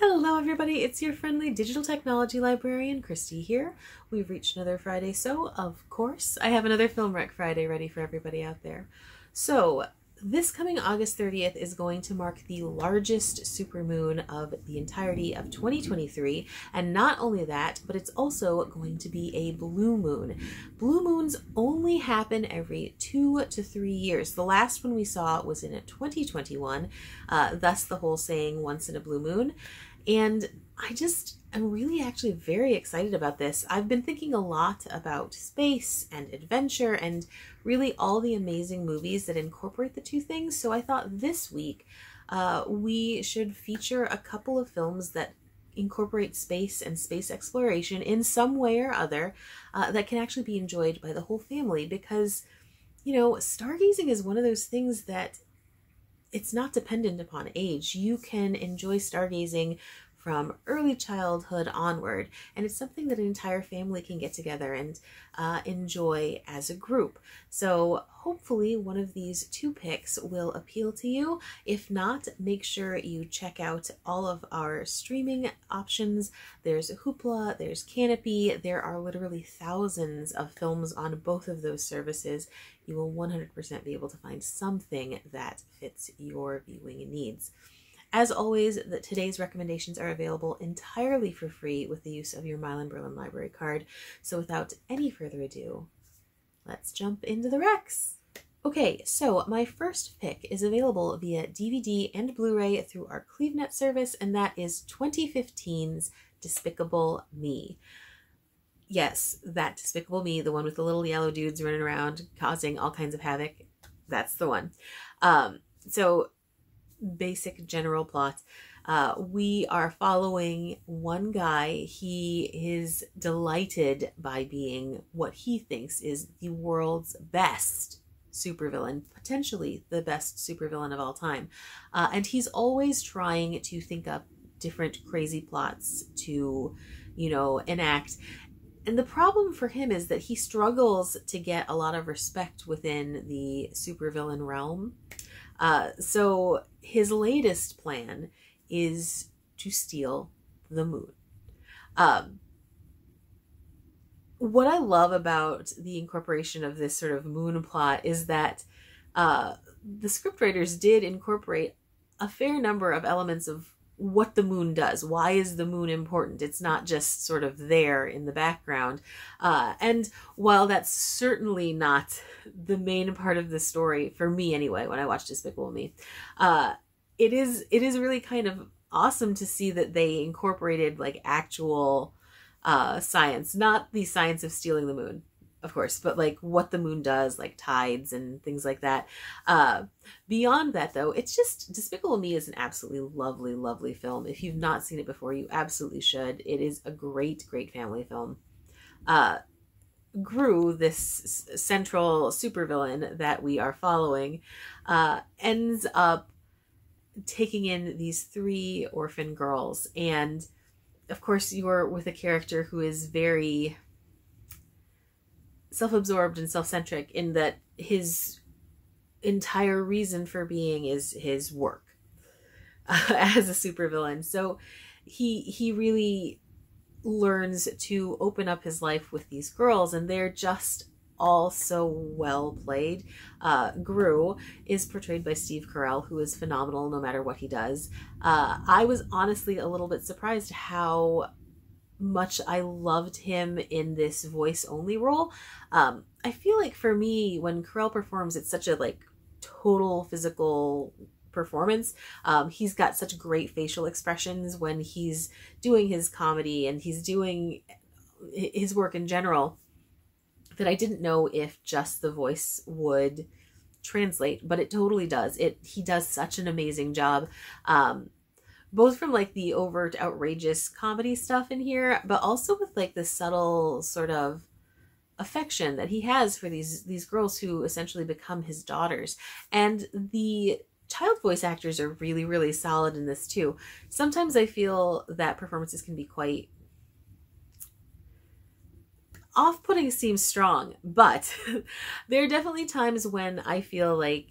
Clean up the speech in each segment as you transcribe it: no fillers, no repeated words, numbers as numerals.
Hello everybody, it's your friendly digital technology librarian, Christy here. We've reached another Friday, so of course I have another Film Rec Friday ready for everybody out there. So this coming August 30th is going to mark the largest supermoon of the entirety of 2023, and not only that, but it's also going to be a blue moon. Blue moons only happen every 2 to 3 years. The last one we saw was in 2021, thus the whole saying once in a blue moon. And I'm really actually very excited about this. I've been thinking a lot about space and adventure and really all the amazing movies that incorporate the two things. So I thought this week we should feature a couple of films that incorporate space and space exploration in some way or other that can actually be enjoyed by the whole family, because, you know, stargazing is one of those things that it's not dependent upon age. You can enjoy stargazing from early childhood onward, and it's something that an entire family can get together and enjoy as a group. So hopefully one of these two picks will appeal to you. If not, make sure you check out all of our streaming options. There's Hoopla, there's Canopy. There are literally thousands of films on both of those services. You will 100% be able to find something that fits your viewing needs. As always, today's recommendations are available entirely for free with the use of your Milan-Berlin library card. So without any further ado, let's jump into the recs. Okay, so my first pick is available via DVD and Blu-ray through our CleveNet service, and that is 2015's Despicable Me. Yes, that Despicable Me, the one with the little yellow dudes running around causing all kinds of havoc. That's the one. So basic general plot. We are following one guy. He is delighted by being what he thinks is the world's best supervillain, potentially the best supervillain of all time. And he's always trying to think up different crazy plots to, you know, enact. And the problem for him is that he struggles to get a lot of respect within the supervillain realm. So his latest plan is to steal the moon. What I love about the incorporation of this sort of moon plot is that the scriptwriters did incorporate a fair number of elements of what the moon does. Why is the moon important? It's not just sort of there in the background. And while that's certainly not the main part of the story, for me anyway, when I watched Despicable Me, it is really kind of awesome to see that they incorporated like actual science, not the science of stealing the moon, of course, but like what the moon does, like tides and things like that. Beyond that, though, it's just Despicable Me is an absolutely lovely, lovely film. If you've not seen it before, you absolutely should. It is a great, great family film. Gru, this central supervillain that we are following, ends up taking in these 3 orphan girls. And of course, you're with a character who is very self-absorbed and self-centric in that his entire reason for being is his work as a supervillain. So he really learns to open up his life with these girls, and they're just all so well played. Gru is portrayed by Steve Carell, who is phenomenal no matter what he does. I was honestly a little bit surprised how much I loved him in this voice only role. I feel like for me, when Carell performs, it's such a like total physical performance. He's got such great facial expressions when he's doing his comedy and he's doing his work in general, that I didn't know if just the voice would translate, but it totally does. He does such an amazing job. Both from like the overt outrageous comedy stuff in here, but also with like the subtle sort of affection that he has for these girls who essentially become his daughters. And the child voice actors are really, really solid in this too. Sometimes I feel that performances can be quite off-putting, seems strong, but there are definitely times when I feel like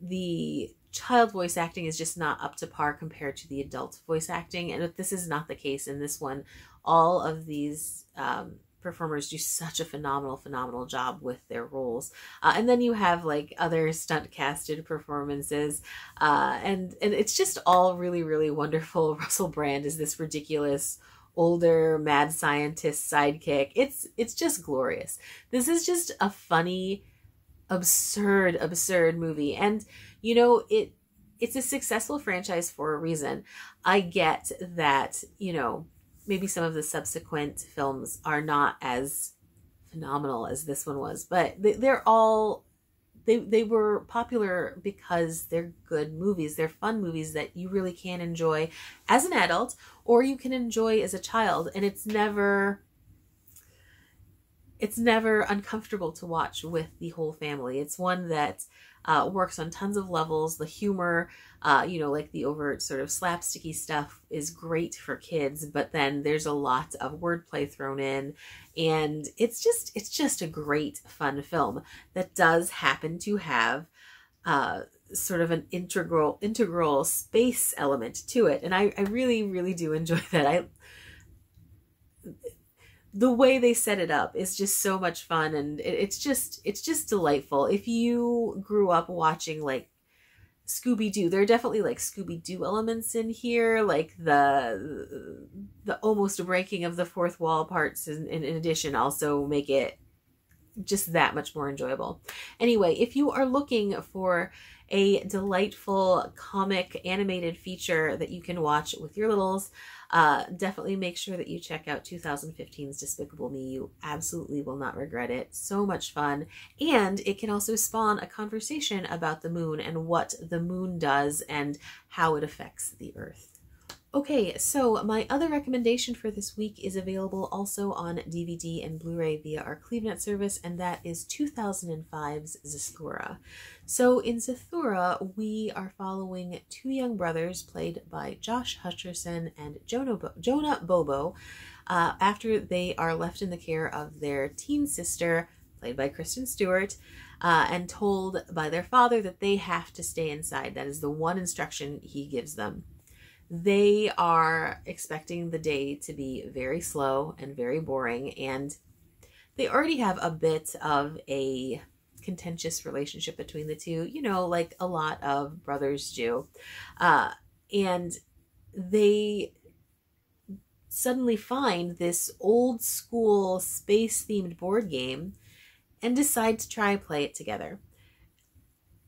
the child voice acting is just not up to par compared to the adult voice acting. And this is not the case in this one. All of these performers do such a phenomenal job with their roles. And then you have like other stunt casted performances. And it's just all really wonderful. Russell Brand is this ridiculous older mad scientist sidekick. It's just glorious. This is just a funny, absurd movie. And you know, it's a successful franchise for a reason. I get that, you know, maybe some of the subsequent films are not as phenomenal as this one was, but they're all, they were popular because they're good movies. They're fun movies that you really can enjoy as an adult, or you can enjoy as a child. And it's never uncomfortable to watch with the whole family. It's one that works on tons of levels. The humor, you know, like the overt sort of slapsticky stuff is great for kids, but then there's a lot of wordplay thrown in, and it's just a great fun film that does happen to have sort of an integral space element to it. And I really do enjoy that. The way they set it up is just so much fun, and it's just delightful. If you grew up watching like Scooby-Doo, there are definitely like Scooby-Doo elements in here, like the almost breaking of the fourth wall parts in addition also make it just that much more enjoyable. Anyway, if you are looking for a delightful comic animated feature that you can watch with your littles, definitely make sure that you check out 2015's Despicable Me. You absolutely will not regret it. So much fun. And it can also spawn a conversation about the moon and what the moon does and how it affects the Earth. Okay, so my other recommendation for this week is available also on DVD and Blu-ray via our CleveNet service, and that is 2005's Zathura. So in Zathura, we are following two young brothers played by Josh Hutcherson and Jonah Bobo after they are left in the care of their teen sister, played by Kristen Stewart, and told by their father that they have to stay inside. That is the one instruction he gives them. They are expecting the day to be very slow and very boring, and they already have a bit of a contentious relationship between the two, you know, like a lot of brothers do. And they suddenly find this old school space-themed board game and decide to try and play it together.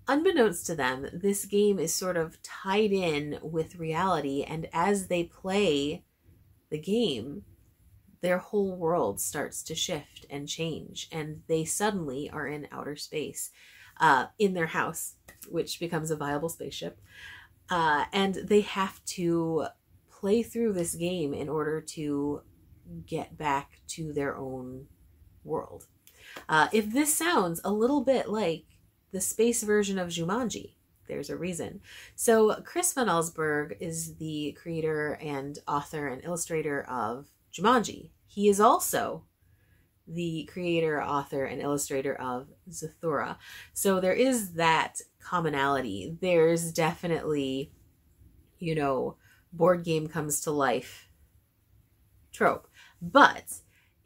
Unbeknownst to them, this game is sort of tied in with reality, and as they play the game, their whole world starts to shift and change, and they suddenly are in outer space, in their house, which becomes a viable spaceship, and they have to play through this game in order to get back to their own world. If this sounds a little bit like the space version of Jumanji, there's a reason. So Chris Van Allsburg is the creator and author and illustrator of Jumanji. He is also the creator, author, and illustrator of Zathura. So there is that commonality. There's definitely, you know, board game comes to life trope. But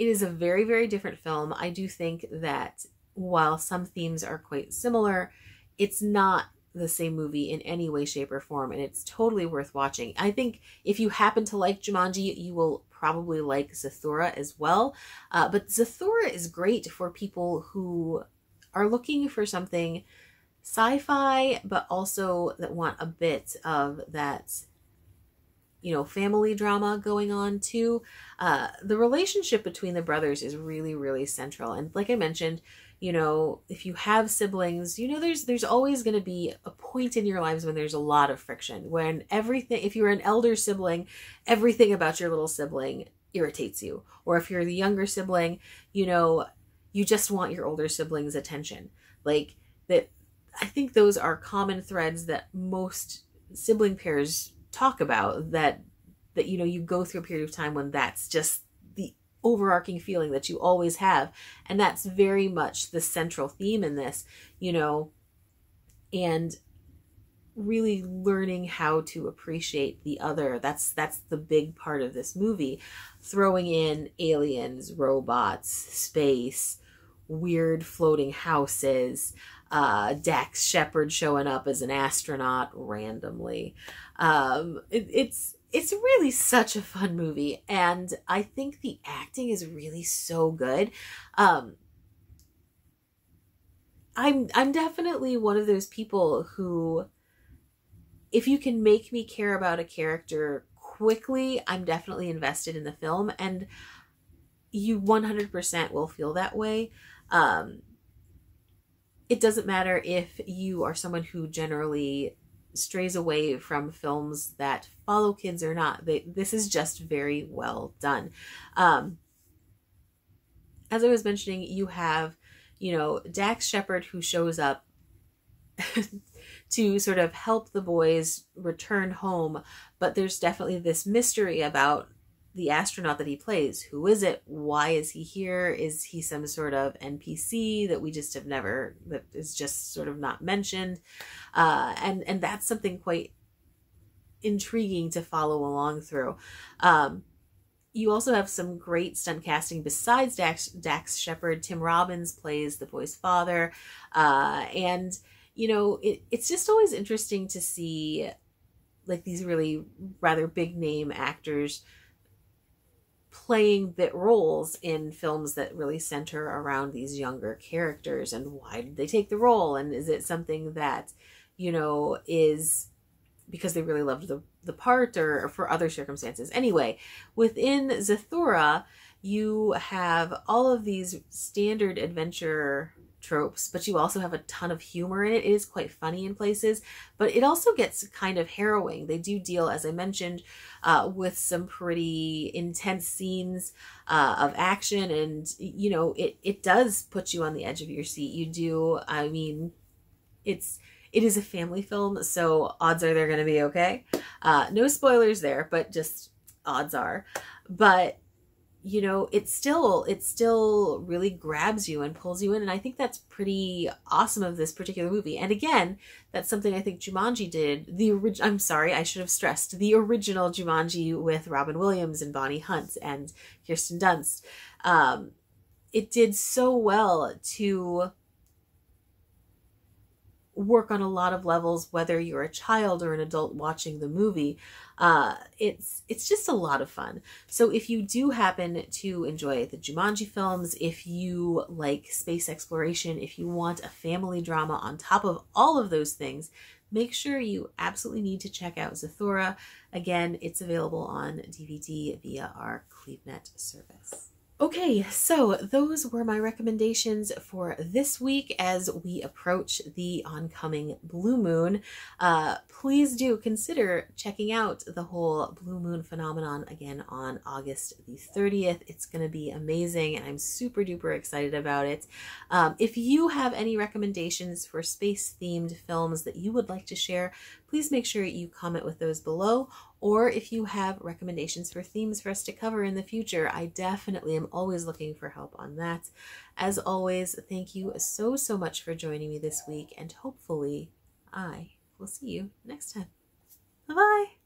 it is a very different film. I do think that while some themes are quite similar, it's not the same movie in any way, shape, or form, and it's totally worth watching. I think if you happen to like Jumanji, you will probably like Zathura as well. But Zathura is great for people who are looking for something sci-fi, but also that want a bit of that, you know, family drama going on too. The relationship between the brothers is really central. And like I mentioned, you know, if you have siblings, you know, there's always going to be a point in your lives when there's a lot of friction, when everything, if you're an elder sibling, everything about your little sibling irritates you. Or if you're the younger sibling, you know, you just want your older sibling's attention. Like that, I think those are common threads that most sibling pairs talk about, that you know, you go through a period of time when that's just the overarching feeling that you always have, and that's very much the central theme in this, you know. And really learning how to appreciate the other. That's the big part of this movie. Throwing in aliens, robots, space, weird floating houses, Dax Shepard showing up as an astronaut randomly. It's really such a fun movie, and I think the acting is really so good. I'm definitely one of those people who, if you can make me care about a character quickly, I'm definitely invested in the film, and you 100% will feel that way. It doesn't matter if you are someone who generally strays away from films that follow kids or not. This is just very well done. As I was mentioning, you have, Dax Shepard, who shows up to sort of help the boys return home, but there's definitely this mystery about the astronaut that he plays. Who is it? Why is he here? Is he some sort of NPC that we just have never, that is just sort of not mentioned? And that's something quite intriguing to follow along through. You also have some great stunt casting besides Dax Shepard. Tim Robbins plays the boy's father. And, it's just always interesting to see like these really rather big name actors playing bit roles in films that really center around these younger characters. And why did they take the role? And is it something that, is because they really loved the part, or for other circumstances? Anyway, within Zathura, you have all of these standard adventure tropes, but you also have a ton of humor in it. It is quite funny in places, but it also gets kind of harrowing. They do deal, as I mentioned, with some pretty intense scenes of action, and it does put you on the edge of your seat. You do, I mean, it is a family film, so odds are they're going to be okay. No spoilers there, but just odds are. But it still really grabs you and pulls you in. And I think that's pretty awesome of this particular movie. And again, that's something I think Jumanji did. I'm sorry, I should have stressed the original Jumanji with Robin Williams and Bonnie Hunt and Kirsten Dunst. It did so well to work on a lot of levels, whether you're a child or an adult watching the movie. It's just a lot of fun. So if you do happen to enjoy the Jumanji films, if you like space exploration, if you want a family drama on top of all of those things, make sure you absolutely need to check out Zathura. Again, it's available on DVD via our CleveNet service. Okay, so those were my recommendations for this week as we approach the oncoming blue moon. Please do consider checking out the whole blue moon phenomenon again on August the 30th. It's going to be amazing, and I'm super duper excited about it. If you have any recommendations for space-themed films that you would like to share, please make sure you comment with those below. Or if you have recommendations for themes for us to cover in the future, I definitely am always looking for help on that. As always, thank you so much for joining me this week, and hopefully I will see you next time. Bye-bye!